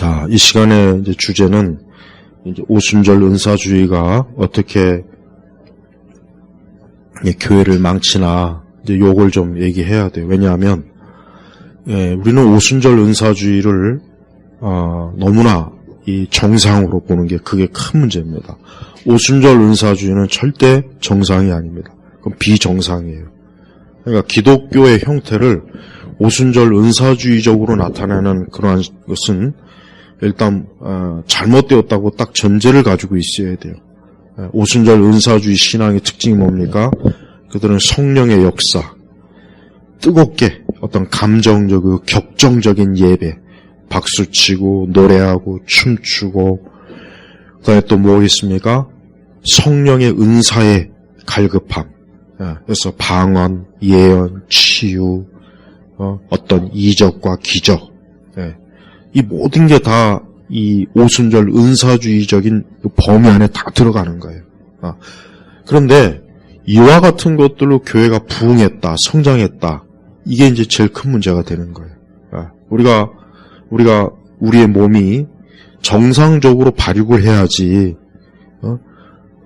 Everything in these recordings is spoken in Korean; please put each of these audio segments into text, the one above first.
자, 이 시간의 이제 주제는 이제 오순절 은사주의가 어떻게 교회를 망치나 이제 요걸 좀 얘기해야 돼요. 왜냐하면 우리는 오순절 은사주의를 너무나 이 정상으로 보는 게 그게 큰 문제입니다. 오순절 은사주의는 절대 정상이 아닙니다. 그건 비정상이에요. 그러니까 기독교의 형태를 오순절 은사주의적으로 나타내는 그러한 것은 일단 잘못되었다고 딱 전제를 가지고 있어야 돼요. 오순절 은사주의 신앙의 특징이 뭡니까? 그들은 성령의 역사, 뜨겁게 어떤 감정적이고 격정적인 예배, 박수치고 노래하고 춤추고, 그다음에 또 뭐 있습니까? 성령의 은사의 갈급함. 그래서 방언, 예언, 치유, 어떤 이적과 기적, 이 모든 게 다 이 오순절 은사주의적인 범위 안에 다 들어가는 거예요. 그런데 이와 같은 것들로 교회가 부흥했다, 성장했다, 이게 이제 제일 큰 문제가 되는 거예요. 우리가 우리의 몸이 정상적으로 발육을 해야지.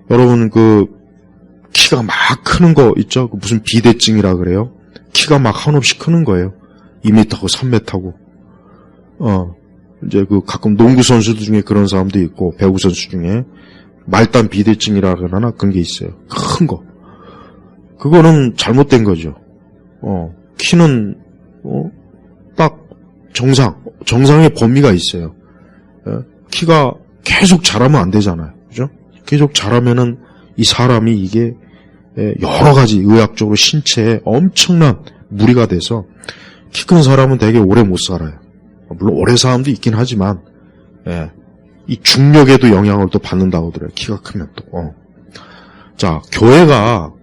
여러분 키가 막 크는 거 있죠? 무슨 비대증이라 그래요? 키가 막 한없이 크는 거예요. 2m고 3m고. 이제 가끔 농구 선수들 중에 그런 사람도 있고, 배구 선수 중에 말단 비대증이라 그러나 그런 게 있어요. 큰 거. 그거는 잘못된 거죠. 키는 딱 정상의 범위가 있어요. 키가 계속 자라면 안 되잖아요. 그죠? 계속 자라면은 이 사람이 이게 여러 가지 의학적으로 신체에 엄청난 무리가 돼서 키 큰 사람은 되게 오래 못 살아요. 물론 오래 사람도 있긴 하지만 이 중력에도 영향을 또 받는다고 하더라고요. 키가 크면 또. 자, 교회가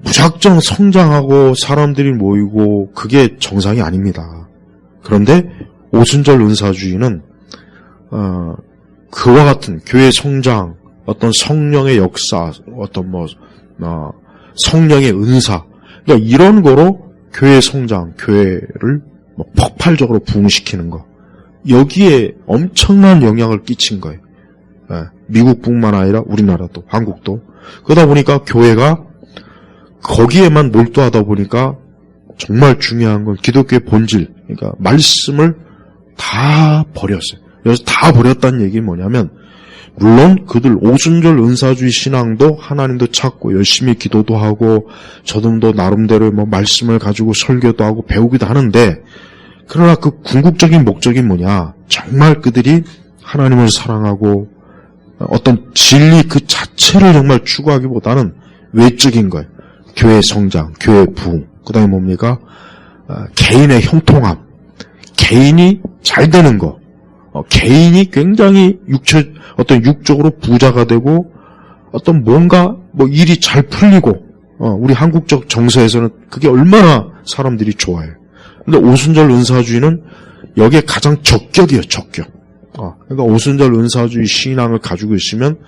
무작정 성장하고 사람들이 모이고 그게 정상이 아닙니다. 그런데 오순절 은사주의는 그와 같은 교회 성장, 어떤 성령의 역사, 어떤 성령의 은사, 그러니까 이런 거로 교회 성장, 교회를 폭발적으로 부흥시키는 거, 여기에 엄청난 영향을 끼친 거예요. 미국뿐만 아니라 우리나라도, 한국도. 그러다 보니까 교회가 거기에만 몰두하다 보니까 정말 중요한 건 기독교의 본질, 그러니까 말씀을 다 버렸어요. 그래서 다 버렸다는 얘기는 뭐냐면, 물론 그들 오순절 은사주의 신앙도 하나님도 찾고 열심히 기도도 하고 저들도 나름대로 말씀을 가지고 설교도 하고 배우기도 하는데, 그러나 그 궁극적인 목적이 뭐냐? 정말 그들이 하나님을 사랑하고 어떤 진리 그 자체를 정말 추구하기보다는 외적인 거예요. 교회 성장, 교회 부흥, 그 다음에 뭡니까? 개인의 형통함, 개인이 잘 되는 거, 개인이 굉장히 어떤 육적으로 부자가 되고 어떤 뭔가 일이 잘 풀리고, 우리 한국적 정서에서는 그게 얼마나 사람들이 좋아해요. 근데 오순절 은사주의는 여기에 가장 적격이에요, 적격. 그러니까 오순절 은사주의 신앙을 가지고 있으면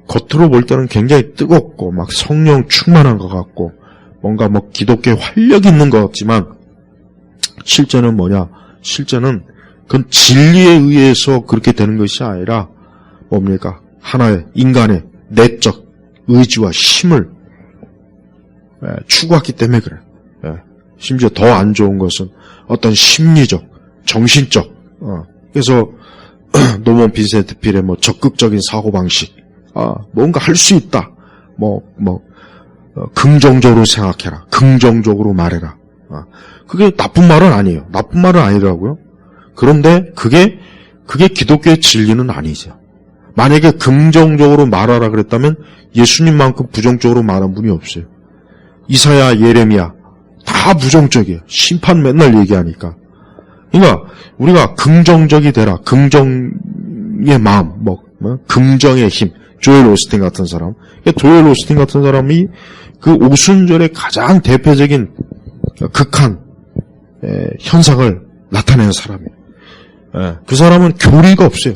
겉으로 볼 때는 굉장히 뜨겁고 막 성령 충만한 것 같고 뭔가 기독교에 활력이 있는 것 같지만 실제는 뭐냐? 실제는 그건 진리에 의해서 그렇게 되는 것이 아니라 뭡니까? 하나의 인간의 내적 의지와 힘을 추구했기 때문에 그래요. 심지어 더 안 좋은 것은 어떤 심리적, 정신적, 그래서 노먼 빈센트 필의 적극적인 사고방식, 뭔가 할 수 있다, 긍정적으로 생각해라, 긍정적으로 말해라. 그게 나쁜 말은 아니에요. 나쁜 말은 아니더라고요. 그런데 그게 기독교의 진리는 아니죠. 만약에 긍정적으로 말하라 그랬다면 예수님만큼 부정적으로 말한 분이 없어요. 이사야, 예레미야 다 부정적이에요. 심판 맨날 얘기하니까. 그러니까 우리가 긍정적이 되라. 긍정의 마음, 긍정의 힘. 조엘 오스틴 같은 사람. 조엘 오스틴 같은 사람이 그 오순절의 가장 대표적인 극한 현상을 나타내는 사람이에요. 그 사람은 교리가 없어요.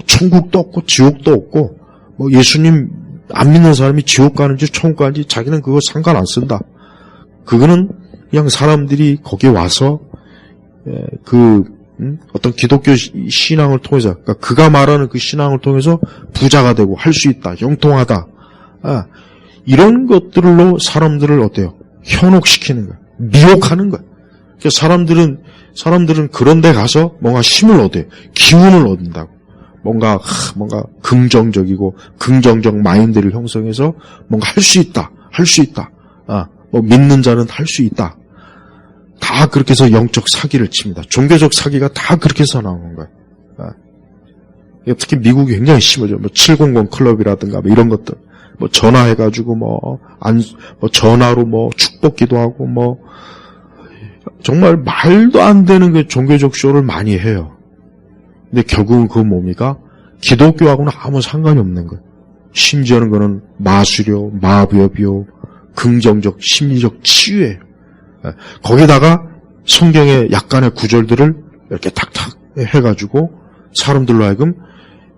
천국도 없고 지옥도 없고 예수님 안 믿는 사람이 지옥 가는지 천국 가는지 자기는 그거 상관 안 쓴다. 그거는 그냥 사람들이 거기에 와서 어떤 기독교 신앙을 통해서, 그러니까 그가 말하는 그 신앙을 통해서 부자가 되고 할 수 있다, 형통하다. 이런 것들로 사람들을 어때요? 현혹시키는 거야. 미혹하는 거야. 그러니까 사람들은 그런 데 가서 뭔가 힘을 얻어요. 기운을 얻는다고. 뭔가 긍정적이고 긍정적 마인드를 형성해서 뭔가 할 수 있다. 뭐 믿는 자는 할 수 있다. 다 그렇게 해서 영적 사기를 칩니다. 종교적 사기가 다 그렇게 해서 나오는 거예요. 특히 미국이 굉장히 심하죠. 뭐 700 클럽이라든가 뭐 이런 것들. 뭐 전화해가지고 전화로 축복기도 하고 정말 말도 안 되는 그 종교적 쇼를 많이 해요. 근데 결국은 그 뭡니까? 기독교하고는 아무 상관이 없는 거예요. 심지어는 그는 마술이요, 마법이요, 긍정적, 심리적 치유예요. 거기다가 성경의 약간의 구절들을 이렇게 탁탁 해가지고 사람들로 하여금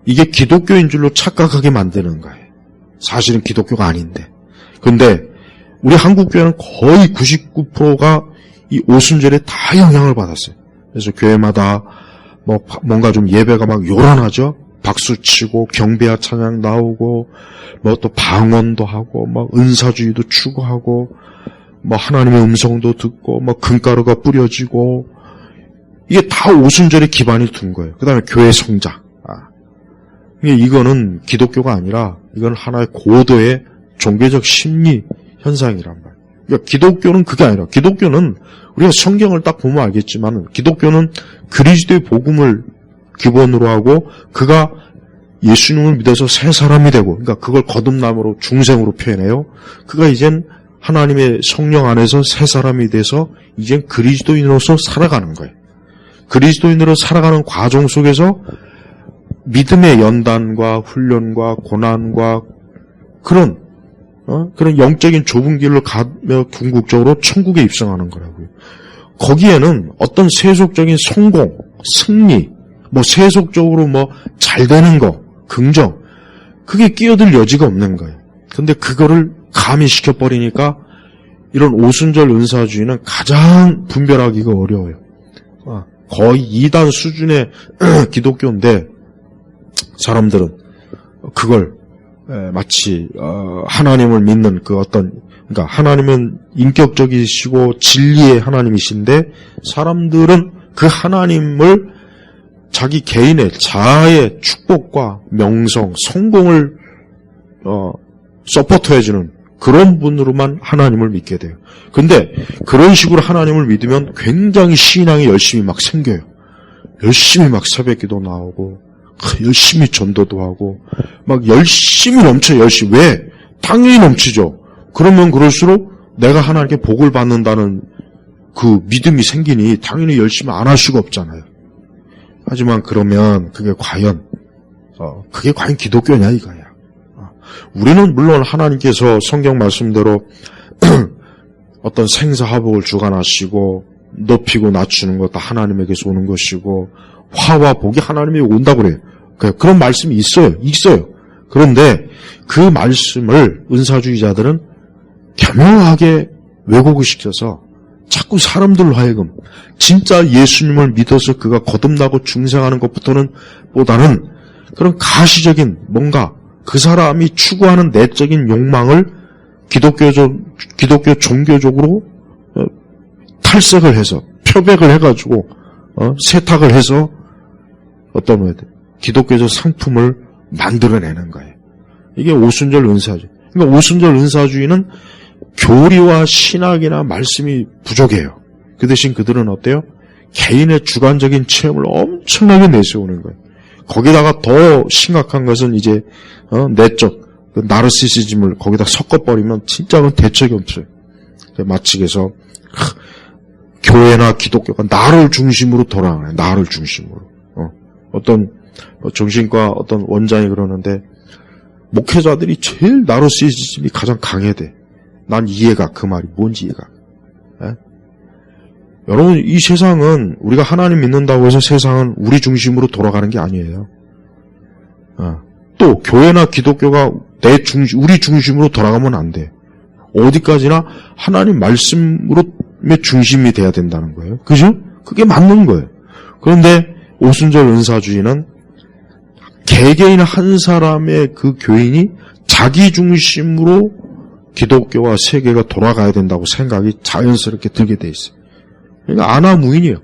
이게 기독교인 줄로 착각하게 만드는 거예요. 사실은 기독교가 아닌데. 근데 우리 한국교회는 거의 99%가 이 오순절에 다 영향을 받았어요. 그래서 교회마다 뭔가 좀 예배가 막 요란하죠. 박수치고 경배와 찬양 나오고 또 방언도 하고 은사주의도 추구하고 하나님의 음성도 듣고 금가루가 뿌려지고 이게 다 오순절에 기반이 둔 거예요. 그다음에 교회 성장. 이거는 기독교가 아니라 이건 하나의 고도의 종교적 심리 현상이란 말이에요. 그러니까 기독교는 그게 아니라 기독교는 우리가 성경을 딱 보면 알겠지만 기독교는 그리스도의 복음을 기본으로 하고 그가 예수님을 믿어서 새 사람이 되고 그러니까 그걸 거듭남으로 중생으로 표현해요. 그가 이젠 하나님의 성령 안에서 새 사람이 돼서 이젠 그리스도인으로서 살아가는 거예요. 그리스도인으로 살아가는 과정 속에서 믿음의 연단과 훈련과 고난과 그런 영적인 좁은 길을 가며 궁극적으로 천국에 입성하는 거라고요. 거기에는 어떤 세속적인 성공, 승리, 세속적으로 잘 되는 거, 긍정, 그게 끼어들 여지가 없는 거예요. 근데 그거를 가미시켜버리니까 이런 오순절 은사주의는 가장 분별하기가 어려워요. 거의 2단 수준의 기독교인데 사람들은 그걸 마치 하나님을 믿는 그러니까 하나님은 인격적이시고 진리의 하나님이신데 사람들은 그 하나님을 자기 개인의 자아의 축복과 명성, 성공을 서포트해주는 그런 분으로만 하나님을 믿게 돼요. 근데 그런 식으로 하나님을 믿으면 굉장히 신앙이 열심히 막 생겨요. 열심히 막 새벽기도 나오고 열심히 전도도 하고 막 열심히 넘쳐요. 열심히. 왜? 당연히 넘치죠. 그러면 그럴수록 내가 하나님께 복을 받는다는 그 믿음이 생기니 당연히 열심히 안 할 수가 없잖아요. 하지만 그러면 그게 과연 기독교냐 이거야. 우리는 물론 하나님께서 성경 말씀대로 어떤 생사화복을 주관하시고 높이고 낮추는 것 다 하나님에게서 오는 것이고 화와 복이 하나님이 온다고 그래요. 그런 말씀이 있어요. 그런데 그 말씀을 은사주의자들은 교묘하게 왜곡을 시켜서 자꾸 사람들로 하여금 진짜 예수님을 믿어서 그가 거듭나고 중생하는 보다는 그런 가시적인 뭔가 그 사람이 추구하는 내적인 욕망을 기독교 종교적으로 탈색을 해서 표백을 해가지고 세탁을 해서 어떤 기독교적 상품을 만들어내는 거예요. 이게 오순절 은사주의. 그러니까 오순절 은사주의는 교리와 신학이나 말씀이 부족해요. 그 대신 그들은 어때요? 개인의 주관적인 체험을 엄청나게 내세우는 거예요. 거기다가 더 심각한 것은 이제 내적 나르시시즘을 거기다 섞어버리면 진짜는 대책이 없어요. 마치 그래서 교회나 기독교가 나를 중심으로 돌아가네. 나를 중심으로. 어떤 정신과 어떤 원장이 그러는데 목회자들이 제일 나르시시즘이 가장 강해대. 난 이해가 그 말이 뭔지 이해가. 여러분 이 세상은 우리가 하나님 믿는다고 해서 세상은 우리 중심으로 돌아가는 게 아니에요. 또 교회나 기독교가 우리 중심으로 돌아가면 안 돼. 어디까지나 하나님 말씀으로 중심이 돼야 된다는 거예요. 그죠? 그게 맞는 거예요. 그런데 오순절 은사주의는 개개인 한 사람의 그 교인이 자기 중심으로 기독교와 세계가 돌아가야 된다고 생각이 자연스럽게 들게 돼 있어요. 그러니까 아나무인이에요.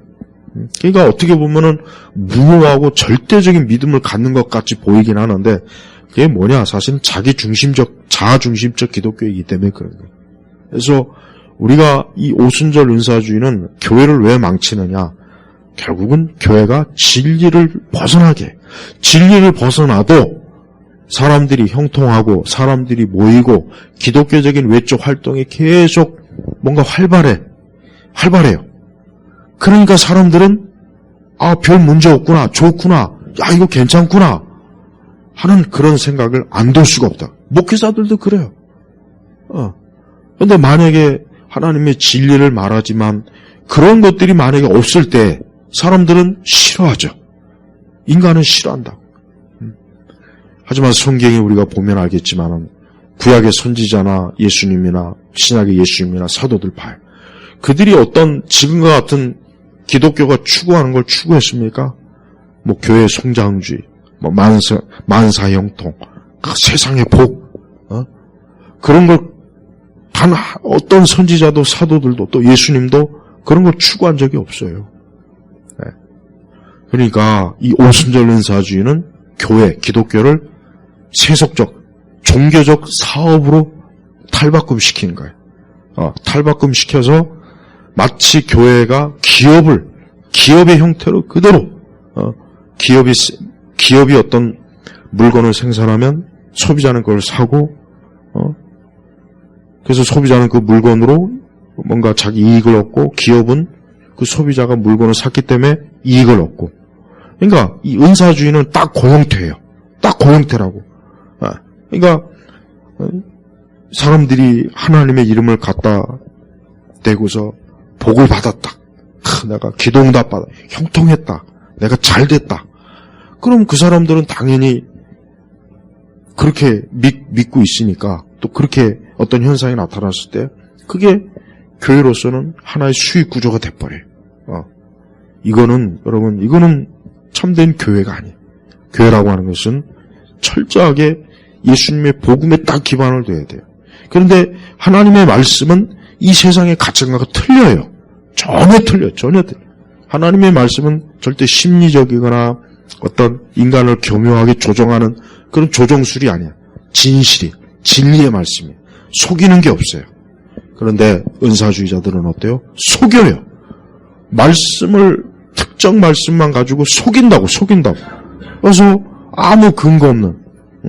그러니까 어떻게 보면은 무모하고 절대적인 믿음을 갖는 것 같이 보이긴 하는데 그게 뭐냐? 사실은 자아중심적 기독교이기 때문에 그런 거예요. 그래서 우리가 이 오순절 은사주의는 교회를 왜 망치느냐? 결국은 교회가 진리를 벗어나도 사람들이 형통하고 사람들이 모이고 기독교적인 외적 활동이 계속 뭔가 활발해요. 그러니까 사람들은 별 문제 없구나, 좋구나, 야 이거 괜찮구나 하는 그런 생각을 안 들 수가 없다. 목회자들도 그래요. 근데 만약에 하나님의 진리를 말하지만 그런 것들이 만약에 없을 때 사람들은 싫어하죠. 인간은 싫어한다. 하지만 성경에 우리가 보면 알겠지만 구약의 선지자나 예수님이나 신약의 예수님이나 사도들 봐요. 그들이 어떤 지금과 같은 기독교가 추구하는 걸 추구했습니까? 교회 성장주의, 만사 형통, 세상의 복, 그런 걸 단 어떤 선지자도 사도들도 또 예수님도 그런 걸 추구한 적이 없어요. 네. 그러니까 이 오순절 은사주의는 기독교를 세속적, 종교적 사업으로 탈바꿈시키는 거예요. 탈바꿈시켜서 마치 교회가 기업의 형태로 그대로, 기업이 어떤 물건을 생산하면 소비자는 그걸 사고, 그래서 소비자는 그 물건으로 뭔가 자기 이익을 얻고 기업은 그 소비자가 물건을 샀기 때문에 이익을 얻고. 그러니까 이 은사주의는 딱 그 형태예요. 딱 그 형태라고. 그러니까 사람들이 하나님의 이름을 갖다 대고서 복을 받았다. 내가 기도응답 받았다. 형통했다. 내가 잘됐다. 그럼 그 사람들은 당연히 그렇게 믿고 있으니까 또 그렇게 어떤 현상이 나타났을 때 그게 교회로서는 하나의 수익 구조가 돼버려요. 이거는 참된 교회가 아니에요. 교회라고 하는 것은 철저하게 예수님의 복음에 딱 기반을 둬야 돼요. 그런데 하나님의 말씀은 이 세상의 가치관과 틀려요. 전혀 틀려요. 하나님의 말씀은 절대 심리적이거나 어떤 인간을 교묘하게 조종하는 그런 조종술이 아니야. 진리의 말씀이에요. 속이는 게 없어요. 그런데 은사주의자들은 어때요? 속여요. 특정 말씀만 가지고 속인다고. 그래서 아무 근거 없는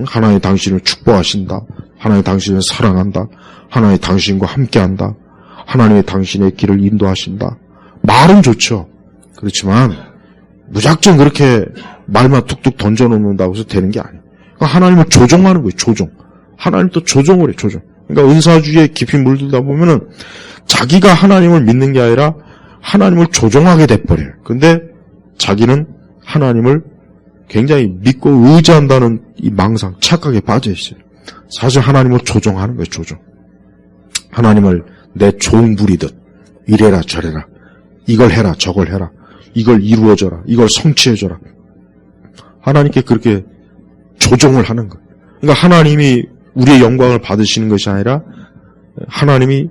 하나님 당신을 축복하신다. 하나님 당신을 사랑한다. 하나님 당신과 함께한다. 하나님의 당신의 길을 인도하신다. 말은 좋죠. 그렇지만 무작정 그렇게 말만 툭툭 던져놓는다고 해서 되는 게 아니에요. 그러니까 하나님을 조종하는 거예요. 하나님 또 조종을 해요. 그러니까 은사주의에 깊이 물들다 보면은 자기가 하나님을 믿는 게 아니라 하나님을 조종하게 돼버려요. 근데 자기는 하나님을 굉장히 믿고 의지한다는 이 망상, 착각에 빠져 있어요. 사실 하나님을 조종하는 거예요. 하나님을 내 종부리듯 이래라 저래라, 이걸 해라 저걸 해라, 이걸 이루어져라, 이걸 성취해줘라. 하나님께 그렇게 조종을 하는 거예요. 그러니까 하나님이 우리의 영광을 받으시는 것이 아니라 하나님이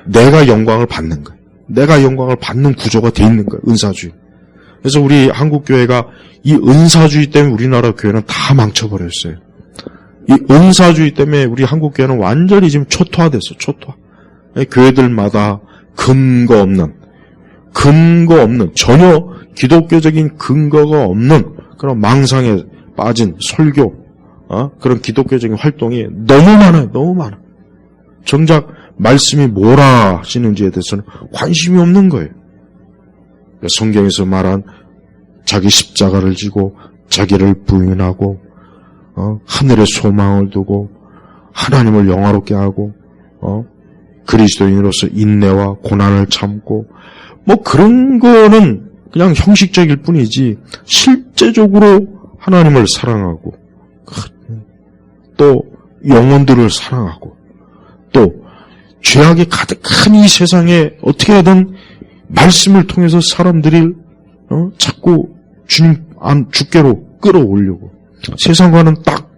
내가 영광을 받는 거예요. 내가 영광을 받는 구조가 돼 있는 거예요. 은사주의. 그래서 우리 한국교회가 이 은사주의 때문에 우리나라 교회는 다 망쳐버렸어요. 이 은사주의 때문에 우리 한국교회는 완전히 지금 초토화됐어요. 교회들마다 근거 없는 전혀 기독교적인 근거가 없는 그런 망상에 빠진 설교, 그런 기독교적인 활동이 너무 많아요. 정작 말씀이 뭐라 하시는지에 대해서는 관심이 없는 거예요. 성경에서 말한 자기 십자가를 지고 자기를 부인하고 하늘의 소망을 두고 하나님을 영화롭게 하고 그리스도인으로서 인내와 고난을 참고 그런 거는 그냥 형식적일 뿐이지 실제적으로 하나님을 사랑하고 또 영혼들을 사랑하고 또 죄악이 가득한 이 세상에 어떻게든 말씀을 통해서 사람들이 자꾸 주님 주께로 끌어올려고 세상과는 딱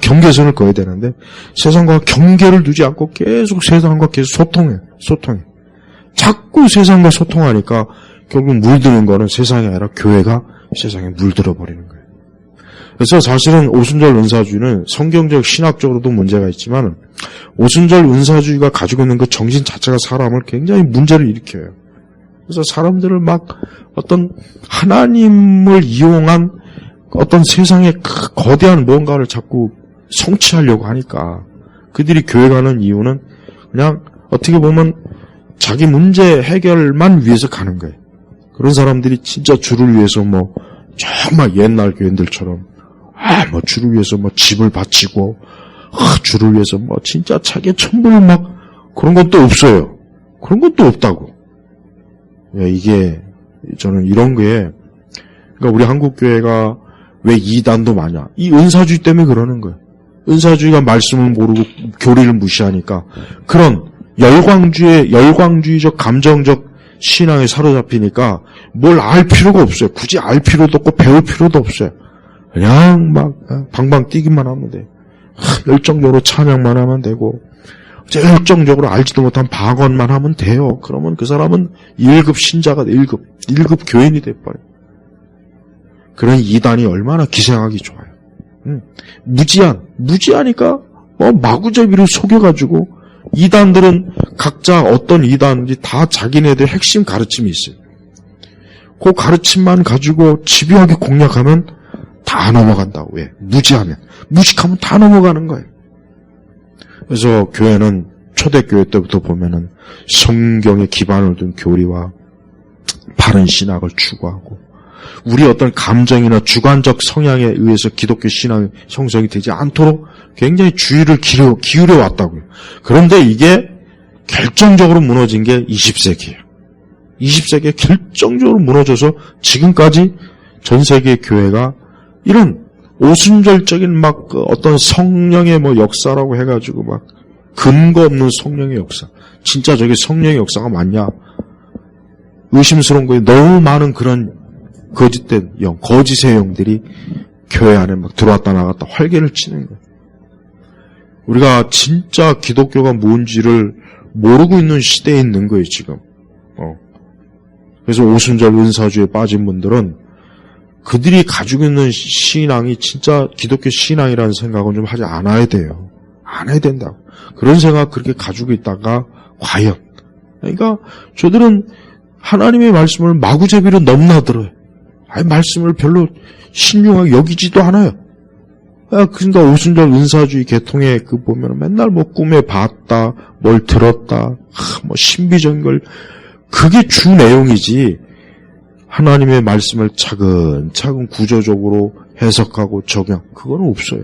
경계선을 그어야 되는데 세상과 경계를 두지 않고 계속 세상과 계속 소통해. 자꾸 세상과 소통하니까 결국 물드는 거는 세상이 아니라 교회가 세상에 물들어 버리는 거예요. 그래서 사실은 오순절 은사주의는 성경적 신학적으로도 문제가 있지만 오순절 은사주의가 가지고 있는 그 정신 자체가 사람을 굉장히 문제를 일으켜요. 그래서 사람들을 막 어떤 하나님을 이용한 어떤 세상의 거대한 뭔가를 자꾸 성취하려고 하니까 그들이 교회 가는 이유는 그냥 어떻게 보면 자기 문제 해결만 위해서 가는 거예요. 그런 사람들이 진짜 주를 위해서 정말 옛날 교인들처럼 주를 위해서 집을 바치고 주를 위해서 진짜 자기 천분을 그런 건 또 없어요. 그런 건 또 없다고. 이게 저는 이런 게 그러니까 우리 한국 교회가 왜 이단도 많냐? 이 은사주의 때문에 그러는 거예요. 은사주의가 말씀을 모르고 교리를 무시하니까 그런 열광주의적 감정적 신앙에 사로잡히니까 뭘 알 필요가 없어요. 굳이 알 필요도 없고 배울 필요도 없어요. 그냥 방방 뛰기만 하면 돼요. 열정적으로 찬양만 하면 되고 열정적으로 알지도 못한 방언만 하면 돼요. 그러면 그 사람은 1급 신자가 돼. 1급 교인이 돼버려요. 그런 이단이 얼마나 기생하기 좋아요. 무지하니까 마구잡이로 속여가지고 이단들은 각자 어떤 이단인지 다 자기네들 핵심 가르침이 있어요. 그 가르침만 가지고 집요하게 공략하면 다 넘어간다고. 왜? 무식하면 다 넘어가는 거예요. 그래서 교회는 초대교회 때부터 보면은 성경에 기반을 둔 교리와 바른 신학을 추구하고 우리 어떤 감정이나 주관적 성향에 의해서 기독교 신앙이 형성이 되지 않도록 굉장히 주의를 기울여 왔다고요. 그런데 이게 결정적으로 무너진 게 20세기예요. 20세기에 결정적으로 무너져서 지금까지 전 세계 교회가 이런 오순절적인 어떤 성령의 역사라고 해가지고 근거 없는 성령의 역사. 진짜 저게 성령의 역사가 맞냐? 의심스러운 거예요. 너무 많은 그런 거짓된 거짓의 영들이 교회 안에 들어왔다 나갔다 활개를 치는 거예요. 우리가 진짜 기독교가 뭔지를 모르고 있는 시대에 있는 거예요, 지금. 그래서 오순절 은사주에 빠진 분들은 그들이 가지고 있는 신앙이 진짜 기독교 신앙이라는 생각은 좀 하지 않아야 돼요. 안 해야 된다고. 그런 생각 그렇게 가지고 있다가 과연. 그러니까 저들은 하나님의 말씀을 마구잡이로 넘나들어요. 말씀을 별로 신중하게 여기지도 않아요. 그러니까 오순절 은사주의 계통에 보면 맨날 꿈에 봤다, 뭘 들었다, 신비적인 걸, 그게 주 내용이지, 하나님의 말씀을 차근차근 구조적으로 해석하고 적용, 그건 없어요.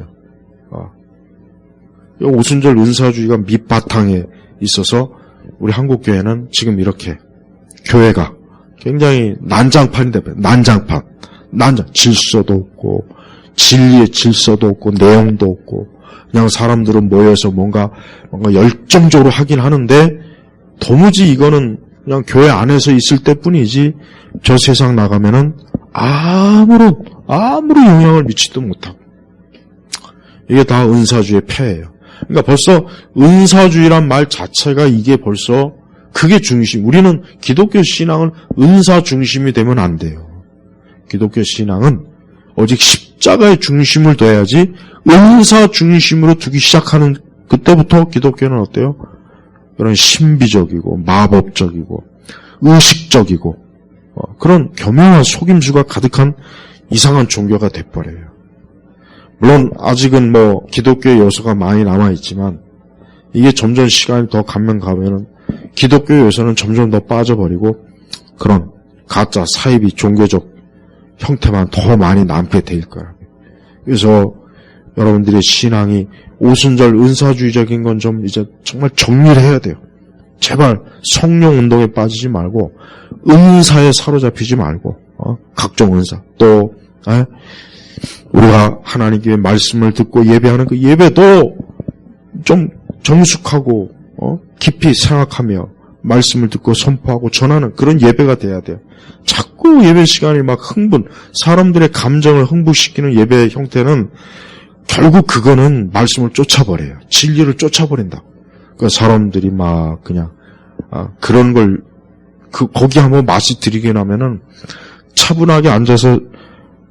오순절 은사주의가 밑바탕에 있어서 우리 한국교회는 지금 이렇게 교회가 굉장히 난장판이 돼버려요. 난장. 질서도 없고 진리의 질서도 없고 내용도 없고 그냥 사람들은 모여서 뭔가 열정적으로 하긴 하는데 도무지 이거는 그냥 교회 안에서 있을 때뿐이지 저 세상 나가면은 아무런 영향을 미치지도 못하고 이게 다 은사주의 폐예요. 그러니까 벌써 은사주의란 말 자체가 이게 벌써 그게 중심. 우리는 기독교 신앙은 은사 중심이 되면 안 돼요. 기독교 신앙은 오직 십자가의 중심을 둬야지 은사 중심으로 두기 시작하는 그때부터 기독교는 어때요? 그런 신비적이고 마법적이고 의식적이고 그런 교묘한 속임수가 가득한 이상한 종교가 돼버려요. 물론 아직은 기독교의 요소가 많이 남아있지만 이게 점점 시간이 더 가면은 기독교 요소는 점점 더 빠져버리고 그런 가짜 사이비 종교적 형태만 더 많이 남게 될 거예요. 그래서 여러분들의 신앙이 오순절 은사주의적인 건 좀 이제 정말 정리를 해야 돼요. 제발 성령 운동에 빠지지 말고 은사에 사로잡히지 말고 각종 은사 또 우리가 하나님께 말씀을 듣고 예배하는 그 예배도 좀 정숙하고 깊이 생각하며 말씀을 듣고 선포하고 전하는 그런 예배가 돼야 돼요. 자꾸 예배 시간이 막 사람들의 감정을 흥분시키는 예배 형태는 결국 그거는 말씀을 쫓아버려요. 진리를 쫓아버린다. 그러니까 사람들이 막 그냥 그런 걸 거기 한번 맛이 들이게 나면은 차분하게 앉아서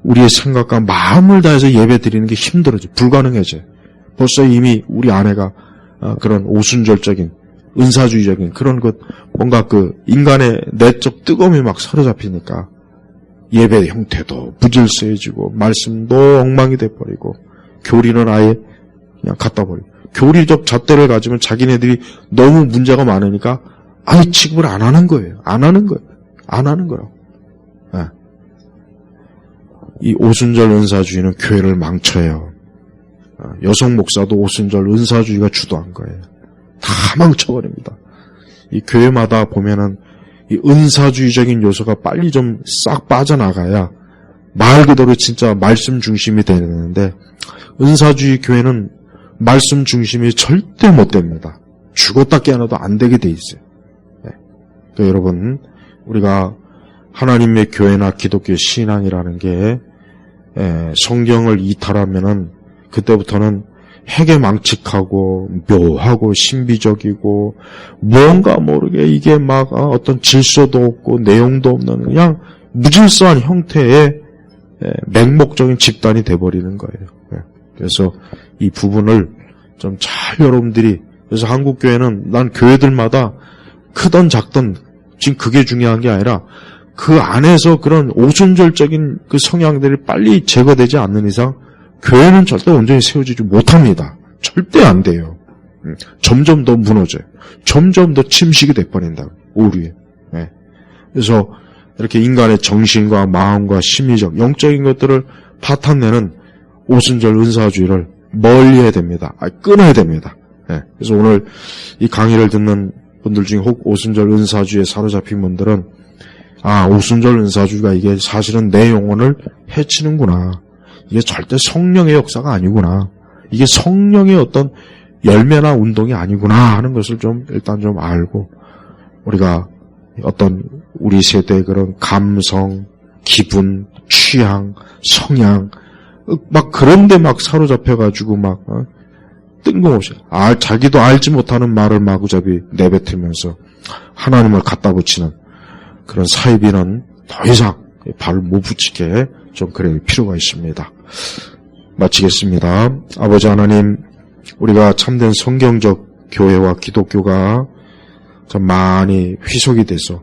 우리의 생각과 마음을 다해서 예배 드리는 게 힘들어져. 불가능해져. 벌써 이미 우리 아내가 그런 오순절적인 은사주의적인 그런 것 뭔가 인간의 내적 뜨거움이 막 사로잡히니까 예배 형태도 부질서해지고 말씀도 엉망이 돼버리고 교리는 아예 그냥 갖다 버리고 교리적 잣대를 가지면 자기네들이 너무 문제가 많으니까 아예 취급을 안 하는 거예요. 안 하는 거예요. 네. 이 오순절 은사주의는 교회를 망쳐요. 여성 목사도 오순절 은사주의가 주도한 거예요. 다 망쳐버립니다. 이 교회마다 보면은 이 은사주의적인 요소가 빨리 좀 싹 빠져나가야 말 그대로 진짜 말씀 중심이 되는데 은사주의 교회는 말씀 중심이 절대 못 됩니다. 죽었다 깨어나도 안 되게 돼 있어요. 네. 그러니까 여러분 우리가 하나님의 교회나 기독교 신앙이라는 게 성경을 이탈하면은 그때부터는 해괴망측하고 묘하고 신비적이고 뭔가 모르게 이게 막 어떤 질서도 없고 내용도 없는 그냥 무질서한 형태의 맹목적인 집단이 돼버리는 거예요. 그래서 이 부분을 좀 잘 여러분들이 그래서 한국교회는 난 교회들마다 크던 작던 지금 그게 중요한 게 아니라 그 안에서 그런 오순절적인 그 성향들이 빨리 제거되지 않는 이상 교회는 절대 온전히 세워지지 못합니다. 절대 안 돼요. 점점 더 무너져요. 점점 더 침식이 돼버린다. 오류에. 네. 그래서 이렇게 인간의 정신과 마음과 심리적, 영적인 것들을 파탄내는 오순절 은사주의를 멀리해야 됩니다. 끊어야 됩니다. 네. 그래서 오늘 이 강의를 듣는 분들 중에 혹 오순절 은사주의에 사로잡힌 분들은 오순절 은사주의가 이게 사실은 내 영혼을 해치는구나. 이게 절대 성령의 역사가 아니구나. 이게 성령의 어떤 열매나 운동이 아니구나 하는 것을 일단 좀 알고 우리가 어떤 우리 세대의 그런 감성, 기분, 취향, 성향 막 그런데 막 사로잡혀가지고 막 뜬금없이 자기도 알지 못하는 말을 마구잡이 내뱉으면서 하나님을 갖다 붙이는 그런 사이비는 더 이상 발을 못 붙이게 좀 그럴 필요가 있습니다. 마치겠습니다. 아버지 하나님, 우리가 참된 성경적 교회와 기독교가 참 많이 휘속이 돼서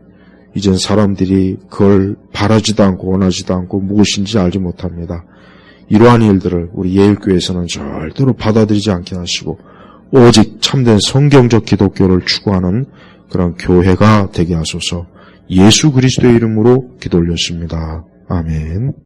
이젠 사람들이 그걸 바라지도 않고 원하지도 않고 무엇인지 알지 못합니다. 이러한 일들을 우리 예일교회에서는 절대로 받아들이지 않게 하시고 오직 참된 성경적 기독교를 추구하는 그런 교회가 되게 하소서. 예수 그리스도의 이름으로 기도 올렸습니다. 아멘.